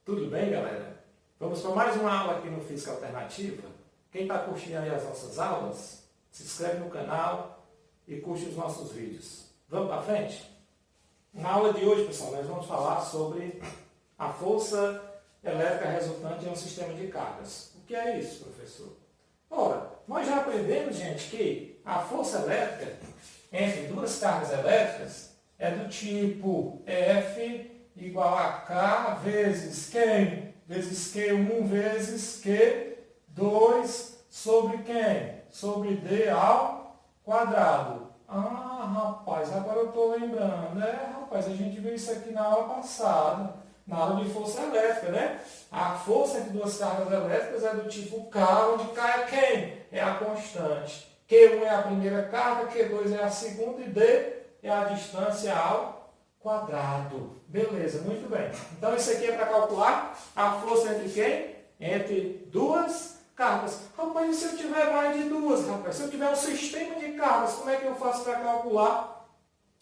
Tudo bem, galera? Vamos para mais uma aula aqui no Física Alternativa. Quem está curtindo aí as nossas aulas, se inscreve no canal e curte os nossos vídeos. Vamos para frente? Na aula de hoje, pessoal, nós vamos falar sobre a força elétrica resultante em um sistema de cargas. O que é isso, professor? Ora, nós já aprendemos, gente, que a força elétrica entre duas cargas elétricas é do tipo F igual a K vezes quem? Vezes Q1 vezes Q2 sobre quem? Sobre D ao quadrado. Ah, rapaz, agora eu estou lembrando. Rapaz, a gente viu isso aqui na aula passada, na aula de força elétrica, né? A força entre duas cargas elétricas é do tipo K, onde K é quem? É a constante. Q1 é a primeira carga, Q2 é a segunda e D é a distância ao quadrado. Beleza, muito bem. Então isso aqui é para calcular a força entre quem? Entre duas cargas. Rapaz, e se eu tiver mais de duas, rapaz? Se eu tiver um sistema de cargas, como é que eu faço para calcular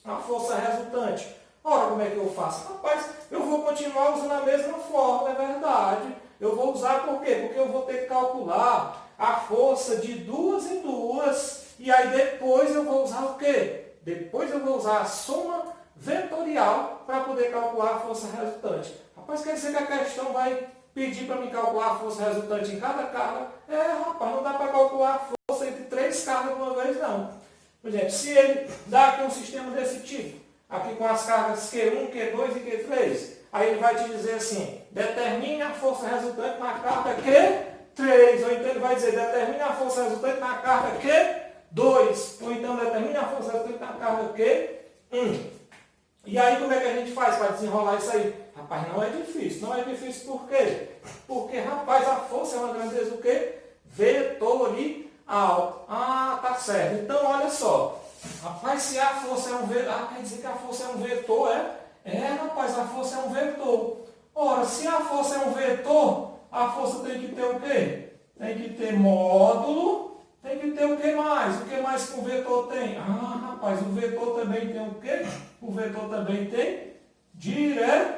a força resultante? Ora, como é que eu faço? Rapaz, eu vou continuar usando a mesma fórmula, é verdade. Eu vou usar por quê? Porque eu vou ter que calcular a força de duas em duas. E aí depois eu vou usar o quê? Depois eu vou usar a soma vetorial para poder calcular a força resultante. Rapaz, quer dizer que a questão vai pedir para me calcular a força resultante em cada carga? Rapaz, não dá para calcular a força entre três cargas de uma vez, não. Por exemplo, se ele dá aqui um sistema desse tipo, aqui com as cargas Q1, Q2 e Q3, aí ele vai te dizer assim, determine a força resultante na carga Q3, ou então ele vai dizer, determine a força resultante na carga Q2, ou então determine a força resultante na carga Q1. E aí como é que a gente faz para desenrolar isso aí? Rapaz, não é difícil. Não é difícil por quê? Porque, rapaz, a força é uma grandeza do quê? Vetorial. Ah, tá certo. Então, olha só. Rapaz, se a força é um vetor... quer dizer que a força é um vetor, é? Rapaz, a força é um vetor. Ora, se a força é um vetor, a força tem que ter o quê? Tem que ter módulo. Tem que ter o que mais? O que mais que um vetor tem? Rapaz, o vetor também tem o quê? O vetor também tem direção.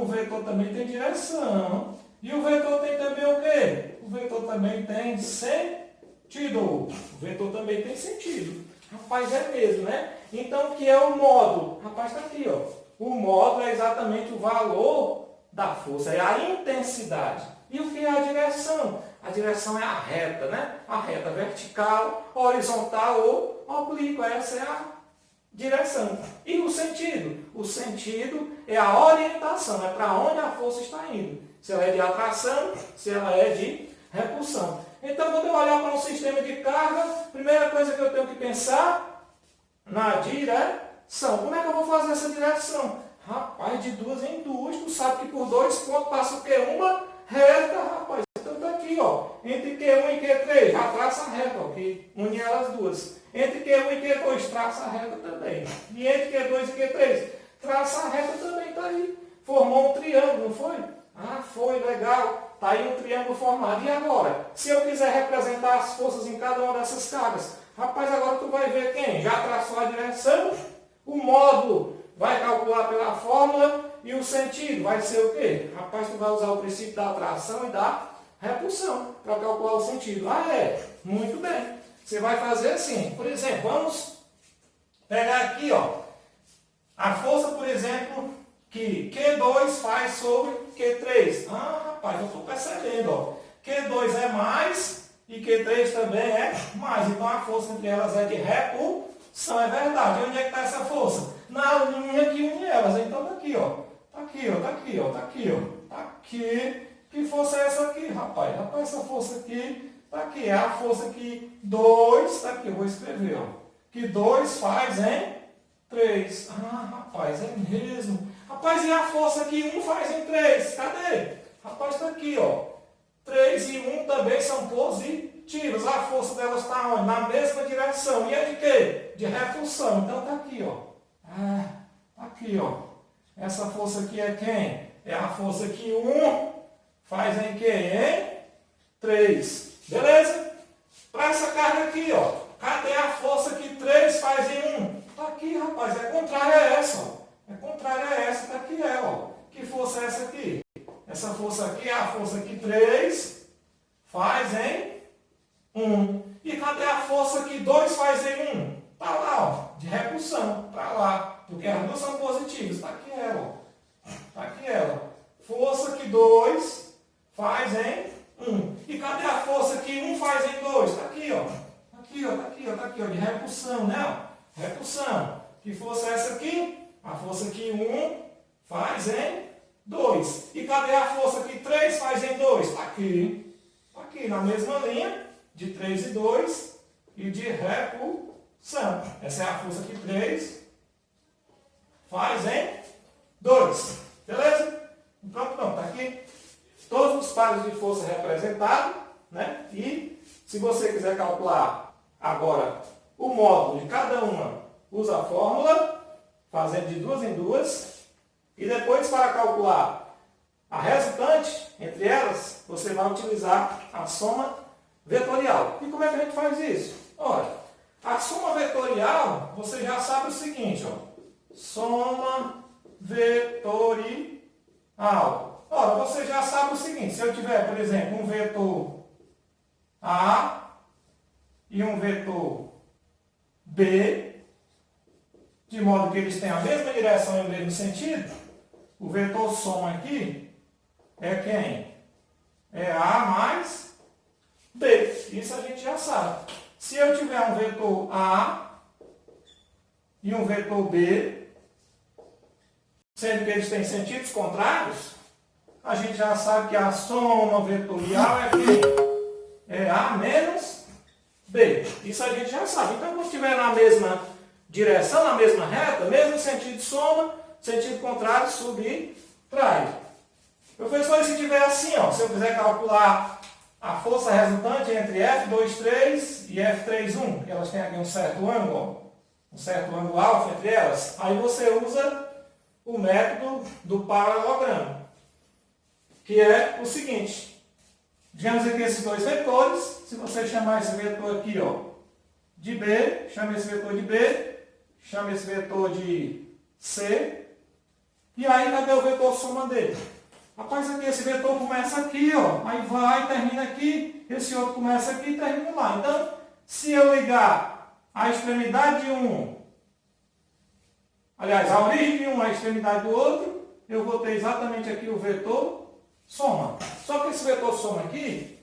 O vetor também tem direção. E o vetor tem também o quê? O vetor também tem sentido. O vetor também tem sentido. Rapaz, é mesmo, né? Então, o que é o módulo? Rapaz, está aqui, ó. O módulo é exatamente o valor da força, é a intensidade. E o que é a direção? A direção é a reta, né? A reta vertical, horizontal ou oblíqua. Essa é a direção. E o sentido? O sentido é a orientação, é para onde a força está indo. Se ela é de atração, se ela é de repulsão. Então, quando eu olhar para um sistema de carga, primeira coisa que eu tenho que pensar na direção. Como é que eu vou fazer essa direção? Rapaz, de duas em duas, tu sabe que por 2 pontos passa o quê? Uma reta, rapaz. Então tá aqui, ó. Entre Q1 e Q3, já traça a reta, ó, que une elas duas. Entre Q1 e Q2, traça a reta também. E entre Q2 e Q3, traça a reta também, tá aí. Formou um triângulo, não foi? Foi, legal. Tá aí um triângulo formado. E agora? Se eu quiser representar as forças em cada uma dessas cargas, rapaz, agora tu vai ver quem? Já traçou a direção, o módulo vai calcular pela fórmula e o sentido vai ser o quê? Rapaz, tu vai usar o princípio da atração e da repulsão para calcular o sentido. Muito bem. Você vai fazer assim, por exemplo, vamos pegar aqui, ó, a força, por exemplo, que Q2 faz sobre Q3. Rapaz, eu estou percebendo, ó, Q2 é mais e Q3 também é mais. Então a força entre elas é de repulsão, é verdade. Onde é que está essa força? Na linha que une elas. Então tá aqui, ó. Tá aqui, ó, tá aqui, ó, tá aqui, ó. Tá aqui. Que força é essa aqui, rapaz? Rapaz, essa força aqui, tá aqui. É a força que 2, tá aqui, eu vou escrever, ó. Que 2 faz em 3. Rapaz, é mesmo. Rapaz, e a força que 1 faz em 3? Cadê? Rapaz, tá aqui, ó. 3 e 1 também são positivas. A força delas está onde? Na mesma direção. E é de quê? De repulsão. Então tá aqui, ó. Tá aqui, ó. Essa força aqui é quem? É a força que 1 faz em quem? Em 3. Beleza? Para essa carga aqui, ó. Cadê a força que 3 faz em 1? Tá aqui, rapaz. É contrária a essa, ó. É contrária a essa. Tá aqui ela, ó. Que força é essa aqui? faz em 1? Está lá, ó, de repulsão, para lá. Porque as duas são positivas. Está aqui ela, ó. Está aqui ela. Força que 2 faz em 1. E cadê a força que 1 faz em 2? Está aqui, ó. Está aqui, ó. Está aqui, ó. Está aqui, ó. De repulsão, né? Ó. Repulsão. Que força é essa aqui? A força que 1 faz em 2. E cadê a força que 3 faz em 2? Está aqui. Está aqui, na mesma linha. De 3 e 2. E de repulsão. Essa é a força que 3 faz em 2. Beleza? Então, pronto, está aqui todos os pares de força representados, né? E se você quiser calcular agora o módulo de cada uma, usa a fórmula, fazendo de duas em duas. E depois, para calcular a resultante entre elas, você vai utilizar a soma vetorial. E como é que a gente faz isso? Olha, a soma vetorial, você já sabe o seguinte, ó. Soma vetorial. Ora, você já sabe o seguinte, se eu tiver, por exemplo, um vetor A e um vetor B, de modo que eles têm a mesma direção e o mesmo sentido, o vetor soma aqui é quem? É A mais B. Isso a gente já sabe. Se eu tiver um vetor A e um vetor B, sendo que eles têm sentidos contrários, a gente já sabe que a soma vetorial é quem? É A menos B. Isso a gente já sabe. Então, quando estiver na mesma direção, na mesma reta, mesmo sentido soma, sentido contrário subtrai. Professor, e se tiver assim, ó, se eu quiser calcular a força resultante entre F23 e F31, que elas têm aqui um certo ângulo, um certo ângulo alfa entre elas, aí você usa o método do paralelogramo, que é o seguinte. Digamos aqui esses dois vetores, se você chamar esse vetor aqui, ó, de B, chama esse vetor de B, chama esse vetor de C, e aí cadê o vetor soma dele? Rapaz, aqui esse vetor começa aqui, ó, aí vai, termina aqui, esse outro começa aqui e termina lá. Então, se eu ligar a extremidade de um, aliás, a origem de um à extremidade do outro, eu vou ter exatamente aqui o vetor soma. Só que esse vetor soma aqui,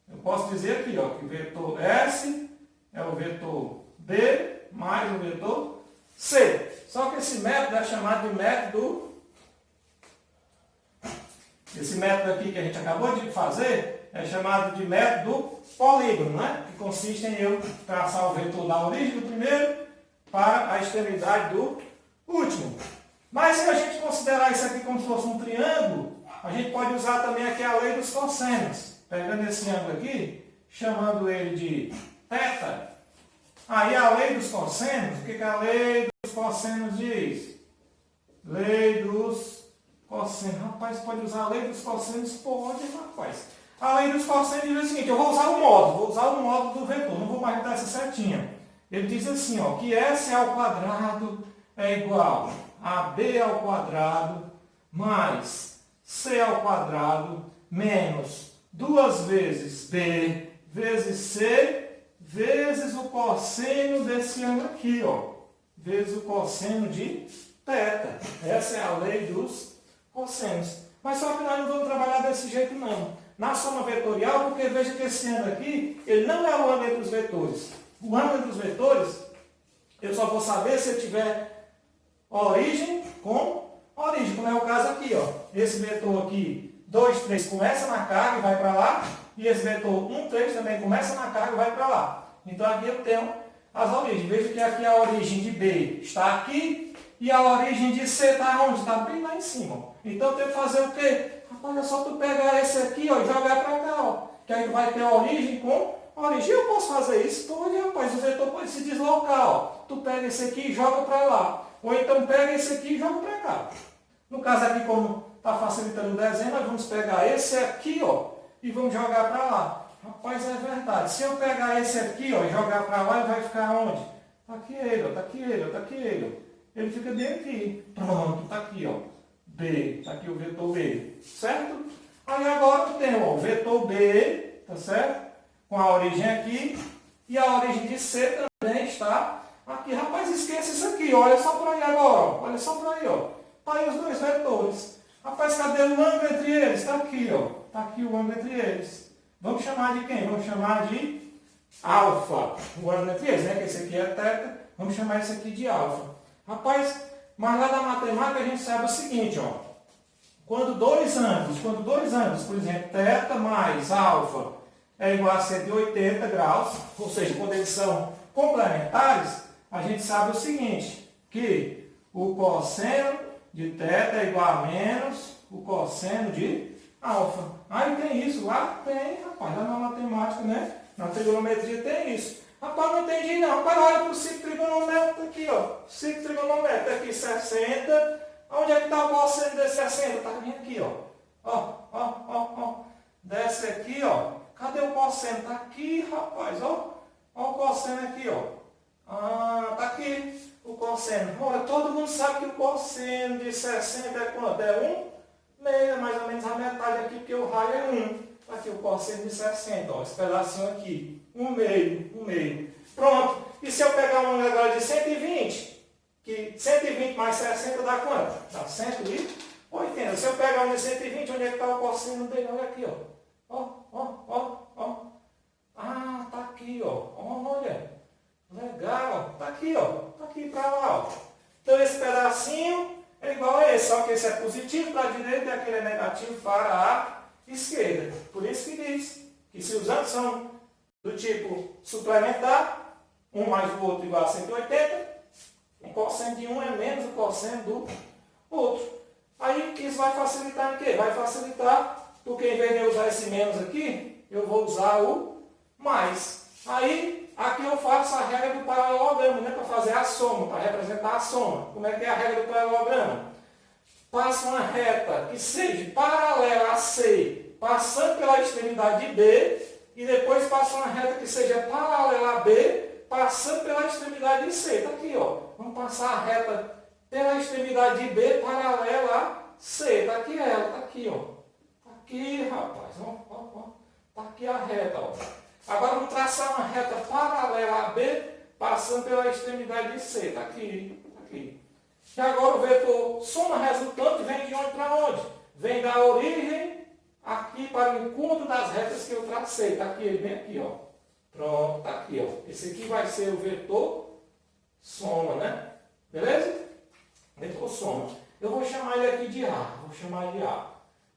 eu posso dizer aqui, ó, que o vetor S é o vetor B mais o vetor C. Só que esse método é chamado de método... Esse método aqui que a gente acabou de fazer é chamado de método polígono, né? Que consiste em eu traçar o vetor da origem do primeiro para a extremidade do último. Mas se a gente considerar isso aqui como se fosse um triângulo, a gente pode usar também aqui a lei dos cossenos. Pegando esse ângulo aqui, chamando ele de θ. Aí a lei dos cossenos, o que a lei dos cossenos diz? Lei dos cossenos. Rapaz, pode usar a lei dos cossenos? Pode, rapaz. A lei dos cossenos diz o seguinte, eu vou usar o módulo do vetor, não vou mais dar essa setinha. Ele diz assim, ó, que S ao quadrado é igual a B ao quadrado mais C ao quadrado menos 2 vezes B vezes C vezes o cosseno desse ângulo aqui, ó. Vezes o cosseno de θ. Essa é a lei dos cossenos. Mas só que nós não vamos trabalhar desse jeito, não. Na soma vetorial, porque veja que esse ângulo aqui, ele não é o ângulo entre os vetores. O ângulo entre os vetores, eu só vou saber se eu tiver origem com origem, como é o caso aqui, ó. Esse vetor aqui, 2, 3, começa na carga e vai para lá. E esse vetor 1, 3 também começa na carga e vai para lá. Então aqui eu tenho as origens. Veja que aqui a origem de B está aqui e a origem de C está onde? Está bem lá em cima. Então eu tenho que fazer o quê? Rapaz, é só tu pegar esse aqui, ó, e jogar para cá, ó. Que aí vai ter a origem com origem. Eu posso fazer isso? Pode, rapaz. O vetor pode se deslocar, ó. Tu pega esse aqui e joga para lá. Ou então pega esse aqui e joga para cá. No caso aqui, como está facilitando o desenho, nós vamos pegar esse aqui, ó, e vamos jogar para lá. Rapaz, é verdade. Se eu pegar esse aqui, ó, e jogar para lá, ele vai ficar onde? Está aqui ele, ó, está aqui ele, ó, está aqui ele. Ele fica bem aqui. Pronto, está aqui, ó. B, está aqui o vetor B, certo? Aí agora eu tenho, ó, o vetor B, tá certo? Com a origem aqui, e a origem de C também está aqui. Rapaz, esqueça isso aqui, olha só por aí agora, ó. Olha só por aí, ó. Tá aí os dois vetores. Rapaz, cadê o ângulo entre eles? Está aqui, ó. Está aqui o ângulo entre eles. Vamos chamar de quem? Vamos chamar de alfa. O ângulo entre eles, né? Que esse aqui é θ. Vamos chamar esse aqui de alfa. Rapaz, mas lá na matemática a gente sabe o seguinte, ó. Quando dois ângulos, por exemplo, θ mais alfa é igual a 180 graus, ou seja, quando eles são complementares, a gente sabe o seguinte, que o cosseno de θ é igual a menos o cosseno de alfa. Aí tem isso, lá tem, rapaz, lá na matemática, né? Na trigonometria tem isso. Rapaz, não entendi não. Rapaz, olha para o ciclo trigonométrico aqui, ó. Ciclo trigonométrico aqui, 60. Onde é que está o cosseno de 60? Está vindo aqui, ó. Ó. Desce aqui, ó. Cadê o cosseno? Está aqui, rapaz, ó. Ó o cosseno aqui, ó. Ah, está aqui o cosseno. Ora, todo mundo sabe que o cosseno de 60 é quanto? É 1 meio, é mais ou menos a metade aqui, porque o raio é 1. Está aqui o cosseno de 60, ó. Esse pedacinho aqui. 1 meio. Pronto. E se eu pegar um agora de 120? Que 120 mais 60 dá quanto? Dá 180. Se eu pegar um de 120, onde é que está o cosseno dele? Olha aqui, ó. Ó. Ah, tá aqui, ó. Olha. Legal. Tá aqui, ó. Tá aqui para lá, ó. Então esse pedacinho é igual a esse, só que esse é positivo para a direita e aquele é negativo para a esquerda. Por isso que diz que se os ângulos são do tipo suplementar, um mais o outro igual a 180, o cosseno de um é menos o cosseno do outro. Aí isso vai facilitar em quê? Vai facilitar porque em vez de eu usar esse menos aqui, eu vou usar o mais. Aí aqui eu faço a regra do paralelogramo, né? Para fazer a soma, para representar a soma. Como é que é a regra do paralelogramo? Passa uma reta que seja paralela a C, passando pela extremidade de B, e depois passa uma reta que seja paralela a B, passando pela extremidade de C. Está aqui, ó. Vamos passar a reta pela extremidade de B paralela a C. Está aqui ela, está aqui, ó. Está aqui, rapaz. Está aqui a reta, ó. Agora vamos traçar uma reta paralela a B, passando pela extremidade de C. Está aqui, está aqui. E agora o vetor soma resultante vem de onde para onde? Vem da origem aqui para o encontro das retas que eu tracei. Está aqui, ele vem aqui, ó. Pronto, está aqui, ó. Esse aqui vai ser o vetor soma, né? Beleza? Vetor soma. Eu vou chamar ele aqui de A.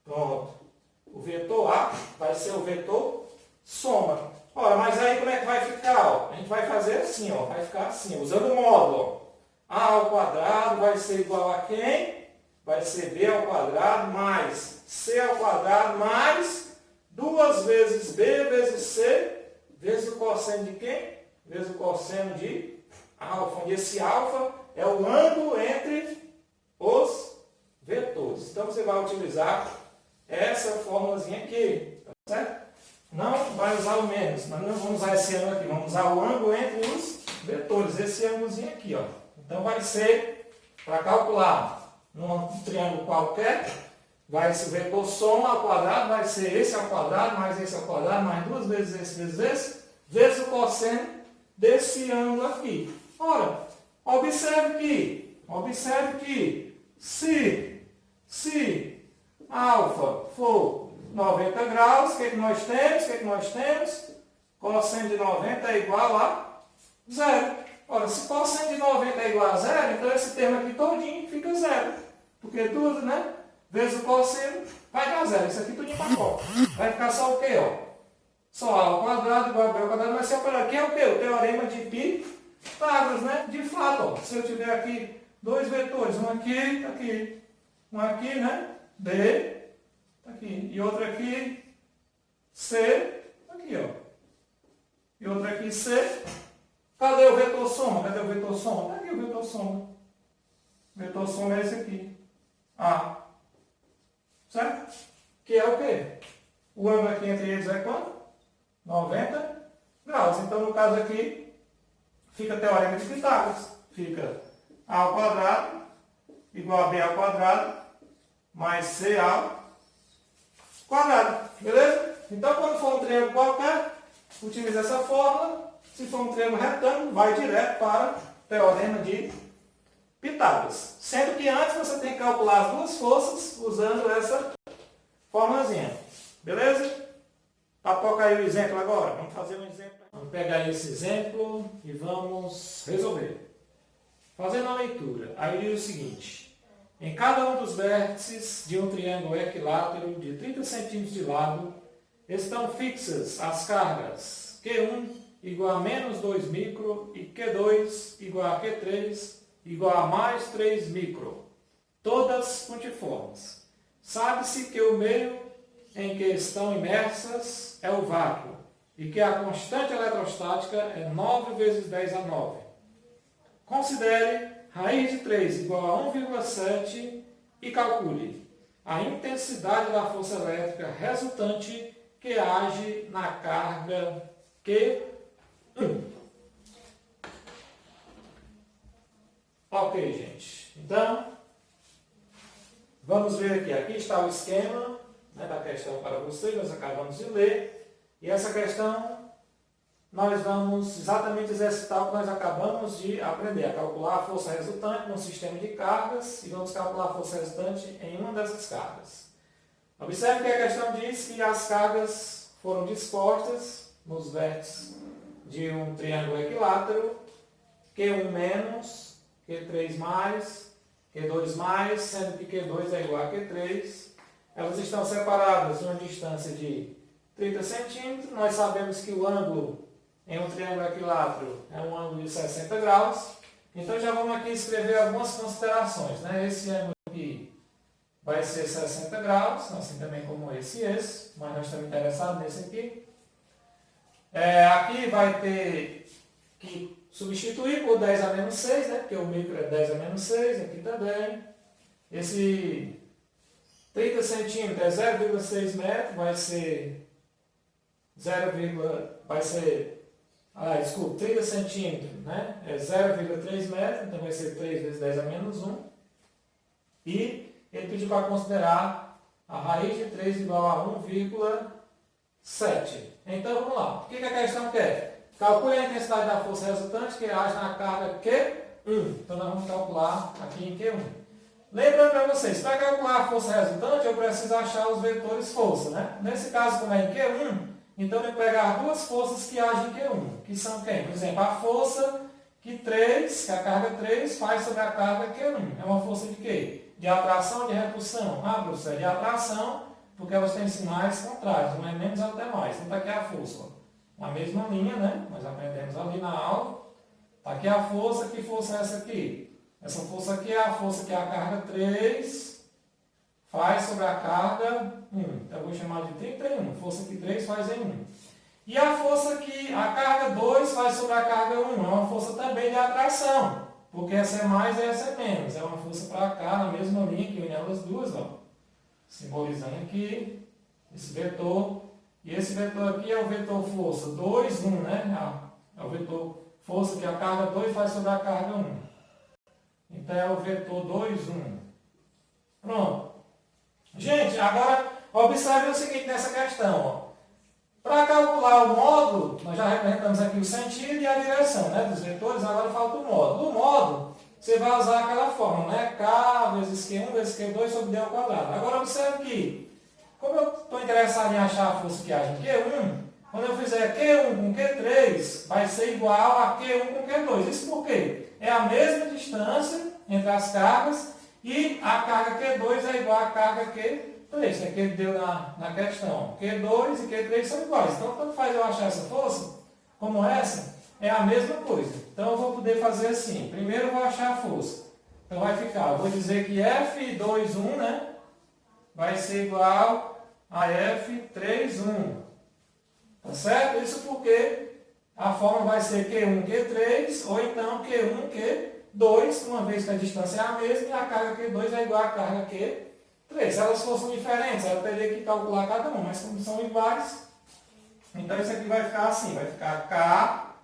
Pronto. O vetor A vai ser o vetor soma. Ora, mas aí como é que vai ficar? Ó? A gente vai fazer assim, ó. Vai ficar assim, usando o módulo, ó. A ao quadrado vai ser igual a quem? Vai ser B ao quadrado mais C ao quadrado mais 2 vezes B vezes C vezes o cosseno de quem? Vezes o cosseno de alfa. E esse alfa é o ângulo entre os vetores. Então você vai utilizar essa formulazinha aqui. Tá certo? Não vai usar o menos. Nós não vamos usar esse ângulo aqui. Vamos usar o ângulo entre os vetores. Esse ângulozinho aqui, ó. Então vai ser, para calcular num triângulo qualquer, vai ser o vetor soma ao quadrado, vai ser esse ao quadrado, mais esse ao quadrado, mais 2 vezes esse, vezes o cosseno desse ângulo aqui. Ora, observe que se alfa for 90 graus, o que nós temos? Cosseno de 90 é igual a zero. Ora, se cosseno de 90 é igual a zero, então esse termo aqui todinho fica zero. Porque tudo, né? Vezes o cosseno vai dar zero. Isso aqui tudinho para fora. Vai ficar só o quê, ó? Só A ao quadrado igual a B ao quadrado. Mas se eu pegar aqui é o quê? O teorema de Pitágoras, né? De fato, ó. Se eu tiver aqui dois vetores, um aqui, tá aqui. Um aqui, né? B, tá aqui. E outro aqui, C, tá aqui, ó. E outro aqui, C. Cadê o vetor soma? Tá aqui o vetor soma. O vetor soma é esse aqui. A. Certo? Que é o quê? O ângulo aqui entre eles é quanto? 90 graus. Então, no caso aqui, fica o teorema de Pitágoras. Fica A ao quadrado igual a B ao quadrado mais C ao quadrado. Beleza? Então, quando for um triângulo qualquer, utiliza essa fórmula. Se for um triângulo retângulo, vai direto para o teorema de Pitágoras. Sendo que antes você tem que calcular as duas forças usando essa formulazinha. Beleza? Papoca aí o exemplo agora. Vamos fazer um exemplo. Vamos pegar esse exemplo e vamos resolver. Fazendo a leitura, aí diz o seguinte. Em cada um dos vértices de um triângulo equilátero de 30 centímetros de lado, estão fixas as cargas Q1 igual a menos 2 micro e Q2 igual a Q3 igual a mais 3 micro, todas pontiformes. Sabe-se que o meio em que estão imersas é o vácuo e que a constante eletrostática é 9 vezes 10 a 9. Considere raiz de 3 igual a 1,7 e calcule a intensidade da força elétrica resultante que age na carga Q1. Ok, gente. Então, vamos ver aqui. Aqui está o esquema, né, da questão para vocês. Nós acabamos de ler. E essa questão, nós vamos exatamente exercitar o que nós acabamos de aprender. A calcular a força resultante num sistema de cargas. E vamos calcular a força resultante em uma dessas cargas. Observe que a questão diz que as cargas foram dispostas nos vértices de um triângulo equilátero. Q1 menos Q3 mais, Q2 mais, sendo que Q2 é igual a Q3. Elas estão separadas de uma distância de 30 centímetros. Nós sabemos que o ângulo em um triângulo equilátero é um ângulo de 60 graus. Então já vamos aqui escrever algumas considerações. Né? Esse ângulo aqui vai ser 60 graus, assim também como esse e esse, mas nós estamos interessados nesse aqui. Aqui vai ter que substituir por 10 a menos 6, né? Porque o micro é 10 a menos 6, aqui também. Esse 30 centímetros é 0,6 metros, vai ser 30 centímetros, né? É 0,3 metros, então vai ser 3 vezes 10 a menos 1. E ele pediu para considerar a raiz de 3 igual a 1,7. Então vamos lá. O que a questão quer? Calcule a intensidade da força resultante que age na carga Q1. Então nós vamos calcular aqui em Q1. Lembrando para vocês, para calcular a força resultante, eu preciso achar os vetores força. Né? Nesse caso, como é em Q1, então eu vou pegar duas forças que agem em Q1. Que são quem? Por exemplo, a força que a carga 3 faz sobre a carga Q1. É uma força de quê? De atração ou de repulsão? Professor, é de atração, porque elas têm sinais contrários. Não é menos até mais. Então está aqui a força. Na mesma linha, né? Nós aprendemos ali na aula. Está aqui a força. Que força é essa aqui? Essa força aqui é a força que a carga 3 faz sobre a carga 1. Então eu vou chamar de 31. Força que 3 faz em 1. E a força que a carga 2 faz sobre a carga 1. É uma força também de atração. Porque essa é mais e essa é menos. É uma força para cá, na mesma linha que une elas duas. Ó. Simbolizando aqui esse vetor. E esse vetor aqui é o vetor força 2, 1, né? É o vetor força que a carga 2 faz sobre a carga 1. Então é o vetor 2, 1. Pronto. Gente, agora observe o seguinte nessa questão. Para calcular o módulo, nós já representamos aqui o sentido e a direção, né, dos vetores, agora falta o módulo. O módulo, você vai usar aquela fórmula, né? K vezes Q1 vezes Q2 sobre D ao quadrado. Agora observe que, como eu estou interessado em achar a força que age em Q1, quando eu fizer Q1 com Q3, vai ser igual a Q1 com Q2. Isso por quê? É a mesma distância entre as cargas e a carga Q2 é igual à carga Q3. Isso é que ele deu na questão. Q2 e Q3 são iguais. Então, quando faz eu achar essa força, como essa, é a mesma coisa. Então, eu vou poder fazer assim. Primeiro, eu vou achar a força. Então, vai ficar, eu vou dizer que F21, né, vai ser igual a F31. Tá certo? Isso porque a forma vai ser Q1, Q3, ou então Q1, Q2, uma vez que a distância é a mesma, e a carga Q2 é igual à carga Q3. Se elas fossem diferentes, eu teria que calcular cada uma, mas como são iguais, então isso aqui vai ficar assim, vai ficar K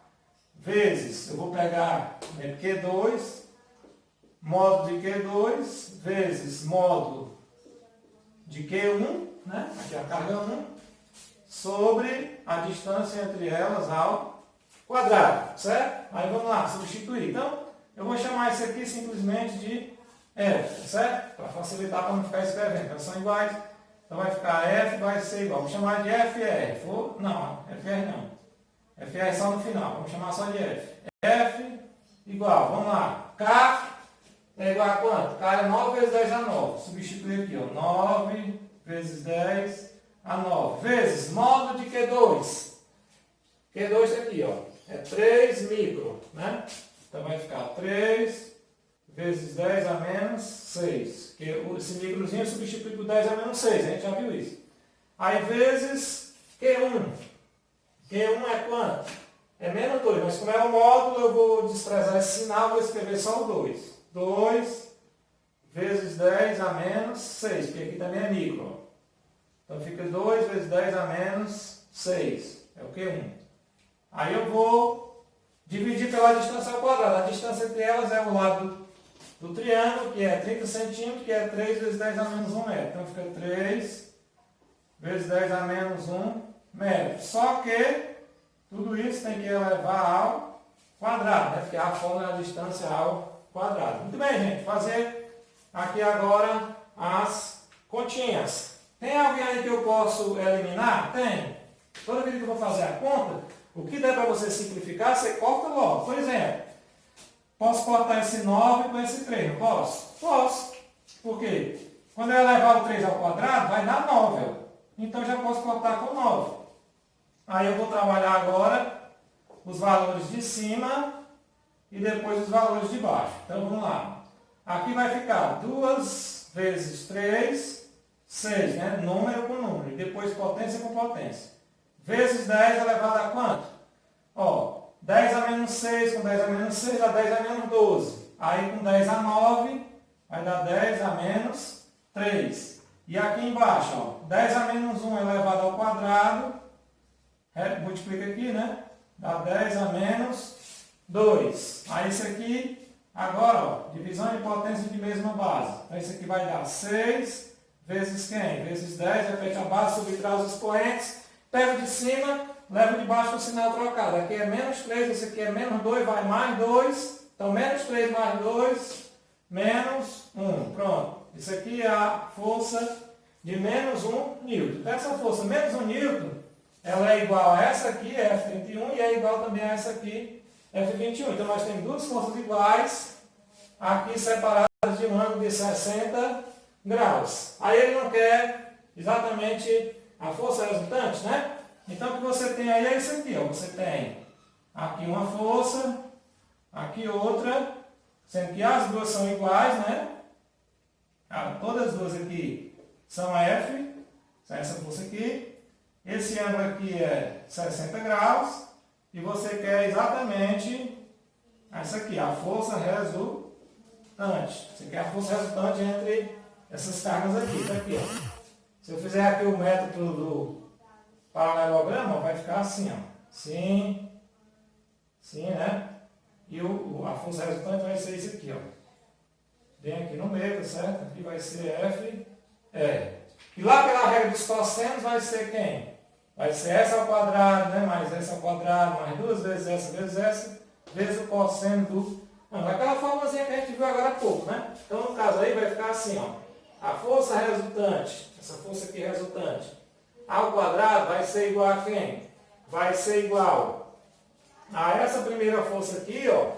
vezes, eu vou pegar Q2, módulo de Q2, vezes módulo de Q1, né? Aqui é a carga 1, sobre a distância entre elas ao quadrado, certo? Aí vamos lá, substituir. Então, eu vou chamar isso aqui simplesmente de F, certo? Para facilitar, para não ficar escrevendo. Elas são iguais, então vai ficar F vai ser igual. Vamos chamar de FR. Não, FR não. FR é só no final, vamos chamar só de F. F igual, vamos lá, K é igual a quanto? K é 9 vezes 10 a 9. Substituir aqui, ó, 9 vezes 10 a 9. Vezes módulo de Q2. Q2 é aqui, ó, é 3 micro, né? Então vai ficar 3 vezes 10 a menos 6. Esse microzinho substitui por 10 a menos 6, a gente já viu isso. Aí vezes Q1. Q1 é quanto? É menos 2, mas como é um módulo, eu vou desprezar esse sinal, vou escrever só o 2. 2 vezes 10 a menos 6, porque aqui também é micro. Então fica 2 vezes 10 a menos 6, é o Q1. Aí eu vou dividir pela distância ao quadrado. A distância entre elas é o lado do triângulo, que é 30 centímetros, que é 3 vezes 10 a menos 1 metro. Então fica 3 vezes 10 a menos 1 metro. Só que tudo isso tem que elevar ao quadrado, né? Porque a fórmula é a distância ao quadrado. Muito bem, gente. Fazer aqui agora as continhas. Tem alguém aí que eu posso eliminar? Tem. Toda vez que eu vou fazer a conta, o que der para você simplificar, você corta logo. Por exemplo, posso cortar esse 9 com esse 3, não posso? Posso. Por quê? Quando eu elevar o 3 ao quadrado, vai dar 9. Então eu já posso cortar com 9. Aí eu vou trabalhar agora os valores de cima e depois os valores de baixo. Então vamos lá. Aqui vai ficar 2 vezes 3, 6, né? Número com número. E depois potência com potência. Vezes 10 elevado a quanto? Ó, 10 a menos 6 com 10 a menos 6 dá 10 a menos 12. Aí com 10 a 9 vai dar 10 a menos 3. E aqui embaixo, ó, 10 a menos 1 elevado ao quadrado. Multiplica aqui, né? Dá 10 a menos 2. Aí isso aqui, agora, ó, divisão de potência de mesma base. Então isso aqui vai dar 6 vezes quem? Vezes 10, repete a base, subtrai os expoentes, pega de cima, leva de baixo com o sinal trocado. Aqui é menos 3, esse aqui é menos 2, vai mais 2. Então menos 3 mais 2, menos 1. Pronto. Isso aqui é a força de menos 1 newton. Então essa força menos 1 newton, ela é igual a essa aqui, F31, e é igual também a essa aqui, F21. Então nós temos duas forças iguais, aqui separadas de um ângulo de 60 graus. Aí ele não quer exatamente a força resultante, né? Então o que você tem aí é isso aqui, ó. Você tem aqui uma força, aqui outra, sendo que as duas são iguais, né? Todas as duas aqui são F, essa força aqui. Esse ângulo aqui é 60 graus e você quer exatamente essa aqui, a força resultante. Você quer a força resultante entre essas cargas aqui. Isso aqui, ó. Se eu fizer aqui o método do paralelograma, vai ficar assim, ó. Sim, sim, né? E a força resultante vai ser isso aqui, ó. Bem aqui no meio, tá certo? Aqui vai ser F, R. E lá pela regra dos cossenos vai ser quem? Vai ser essa ao quadrado, né? Mais essa ao quadrado, mais duas vezes essa, vezes o cosseno do... Não, aquela formulazinha que a gente viu agora há pouco, né? Então, no caso aí, vai ficar assim, ó. A força resultante, essa força aqui resultante, ao quadrado vai ser igual a quem? Vai ser igual a essa primeira força aqui, ó.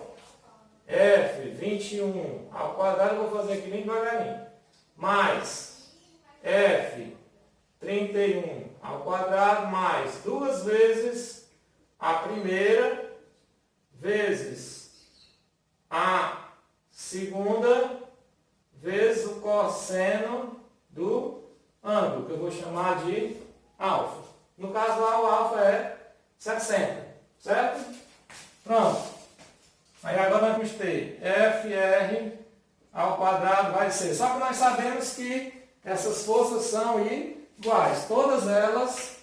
F21 ao quadrado, eu vou fazer aqui bem devagarinho. Mais F31 ao quadrado mais duas vezes a primeira vezes a segunda vezes o cosseno do ângulo, que eu vou chamar de alfa. No caso lá, o alfa é 60, certo? Pronto. Aí agora nós vamos ter FR ao quadrado vai ser. Só que nós sabemos que essas forças são iguais. Todas elas,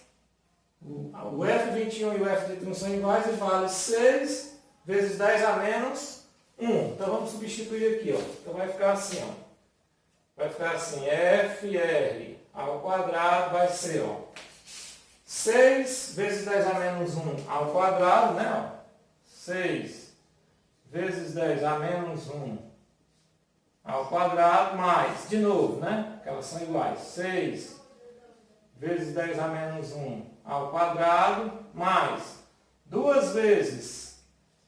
o F21 e o F31 são iguais e vale 6 vezes 10 a menos 1. Então vamos substituir aqui, ó. Então vai ficar assim, ó. Vai ficar assim, FR ao quadrado vai ser, ó, 6 vezes 10 a menos 1 ao quadrado, né? 6 vezes 10 a menos 1 ao quadrado, mais, de novo, né? Porque elas são iguais. 6 vezes 10 a menos 1 ao quadrado, mais 2 vezes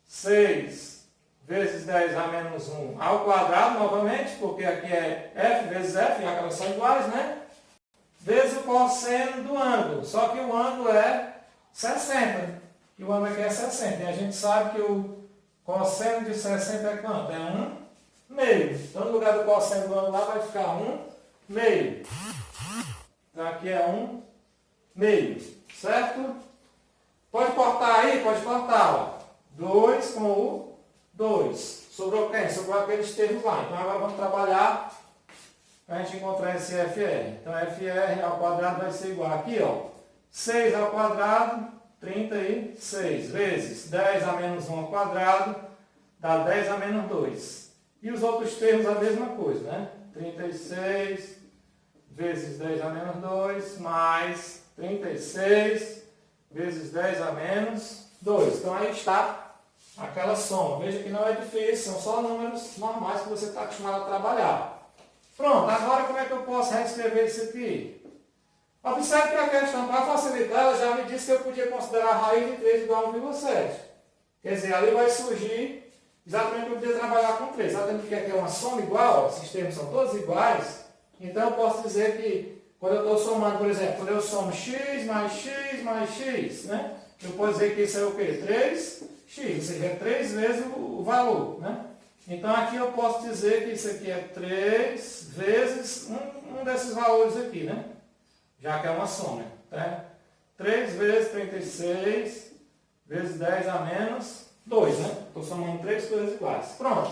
6 vezes 10 a menos 1 ao quadrado, novamente, porque aqui é f vezes f, já que elas são iguais, né? Vezes o cosseno do ângulo. Só que o ângulo é 60. E o ângulo aqui é 60. E a gente sabe que o cosseno de 60 é quanto? É 1 meio. Então, no lugar do cosseno do ângulo lá vai ficar 1 meio. Então, aqui é 1 meio. Certo? Pode cortar aí? Pode cortar. Ó. 2 com o 2. Sobrou quem? Sobrou aqueles termos lá. Então, agora vamos trabalhar para a gente encontrar esse FR. Então, FR ao quadrado vai ser igual aqui, ó. 6 ao quadrado, 36, vezes 10 a menos 1 ao quadrado, dá 10 a menos 2. E os outros termos a mesma coisa, né? 36 vezes 10 a menos 2, mais 36 vezes 10 a menos 2. Então, aí está aquela soma. Veja que não é difícil, são só números normais que você está acostumado a trabalhar. Pronto, agora como é que eu posso reescrever isso aqui? Observe que a questão, para facilitar, ela já me disse que eu podia considerar a raiz de 3 igual a 1,7. Quer dizer, ali vai surgir exatamente que eu podia trabalhar com 3. Exatamente porque aqui é uma soma igual, ó, esses termos são todos iguais. Então eu posso dizer que quando eu estou somando, por exemplo, quando eu somo x mais x, né? Eu posso dizer que isso é o quê? 3x, ou seja, é 3 vezes o valor, né? Então, aqui eu posso dizer que isso aqui é 3 vezes um desses valores aqui, né? Já que é uma soma. Tá? 3 vezes 36 vezes 10 a menos 2, né? Estou somando 3 coisas iguais. Pronto.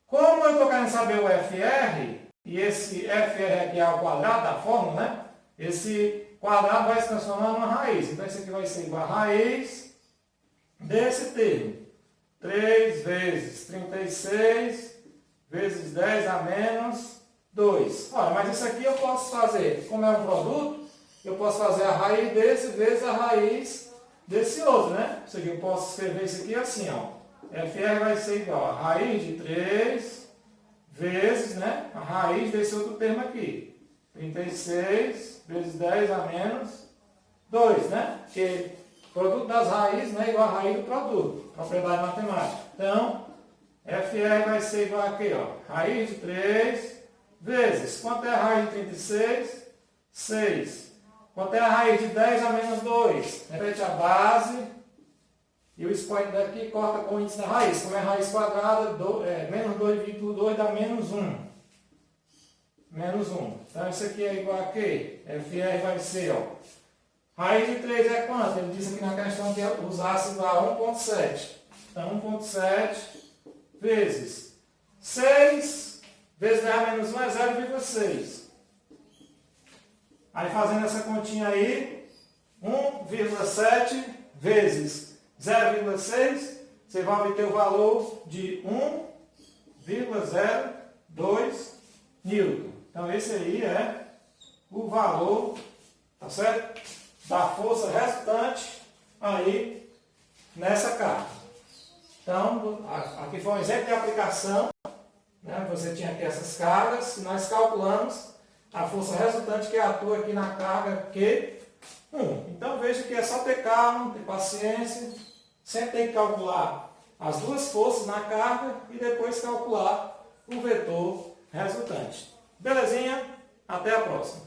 Como eu estou querendo saber o FR, e esse FR aqui é ao quadrado da fórmula, né? Esse quadrado vai se transformar numa raiz. Então, isso aqui vai ser igual a raiz desse termo. 3 vezes 36 vezes 10 a menos 2. Olha, mas isso aqui eu posso fazer, como é um produto, eu posso fazer a raiz desse vezes a raiz desse outro, né? Isso aqui eu posso escrever isso aqui assim, ó. FR vai ser igual a raiz de 3 vezes, né? A raiz desse outro termo aqui. 36 vezes 10 a menos 2, né? Porque produto das raízes não é igual a raiz do produto. Propriedade matemática. Então, FR vai ser igual aqui, ó. Raiz de 3 vezes. Quanto é a raiz de 36? 6. Quanto é a raiz de 10 a menos 2? Repete a base. E o expoente daqui corta com o índice da raiz. Como é raiz quadrada, menos 2,2 dá menos 1. Menos 1. Então, isso aqui é igual a quê? FR vai ser, ó. Raiz de 3 é quanto? Ele disse aqui na questão que usasse igual a 1,7. Então, 1,7 vezes 6 vezes 10 a menos 1 é 0,6. Aí, fazendo essa continha aí, 1,7 vezes 0,6, você vai obter o valor de 1,02 newton. Então, esse aí é o valor, tá certo? Da força resultante aí nessa carga. Então, aqui foi um exemplo de aplicação, né? Você tinha aqui essas cargas, e nós calculamos a força resultante que atua aqui na carga Q1. Então, veja que é só ter calma, ter paciência, sempre tem que calcular as duas forças na carga e depois calcular o vetor resultante. Belezinha? Até a próxima.